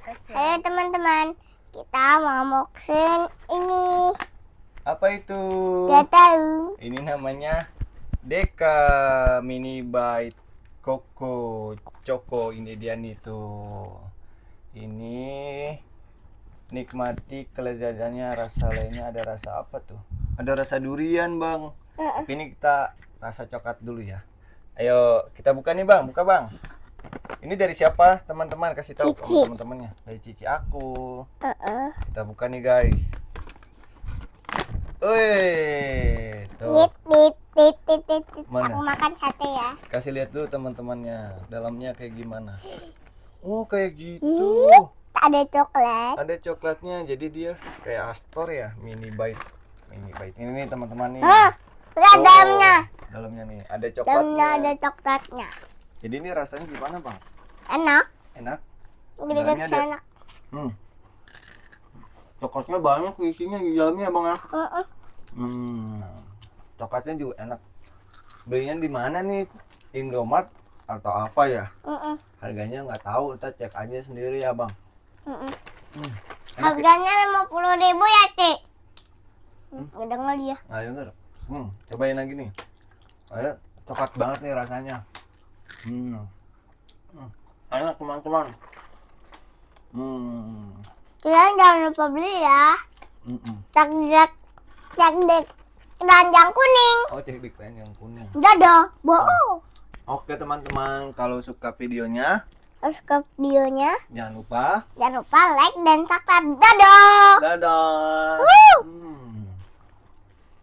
Halo teman-teman, kita mau unboxing ini. Apa itu? Gak tahu. Ini namanya Deka Mini Bite Coco Choco. Ini dia nih tuh. Ini nikmati kelezatannya. Rasa lainnya ada rasa apa tuh? Ada rasa durian, Bang. Tapi ini kita rasa coklat dulu ya. Ayo kita buka nih, Bang. Buka, Bang. Ini dari siapa, teman-teman? Kasih tahu Cici. sama teman-temannya. Dari Cici aku. Kita buka nih, guys. Wih, tuh. Mana? Aku makan sate ya. Kasih lihat dulu teman-temannya. Dalamnya kayak gimana? Oh, kayak gitu. Ada coklat. Ada coklatnya. Jadi dia kayak Astor ya, Mini Bite. Mini Bite. Ini nih teman-teman nih. Lihat Oh, dalamnya. dalamnya nih ada Dalamnya coklatnya. ada coklatnya. Jadi ini rasanya gimana, Bang? Enak. Enak? Gede Dalamnya ada- enak. Coklatnya banyak isinya di dalamnya, Bang ya. Uh-uh. Coklatnya juga enak. Belinya di mana nih? Indomart atau apa ya? Uh-uh. Harganya nggak tahu, kita cek aja sendiri ya, Bang. Uh-uh. Enak ya? Harganya 50.000 ya, Cik. Gak denger dia. Ayo denger. Cobain lagi nih. Ayo, coklat banget nih rasanya. Enak teman-teman. Kalian jangan lupa beli ya. Cek dek keranjang kuning. Oh, cek di kalian yang kuning. Dadah. Bohong. Oke teman-teman, kalau suka videonya Subscribe videonya. jangan lupa Jangan lupa like dan subscribe. Dadah. dadah. Woo!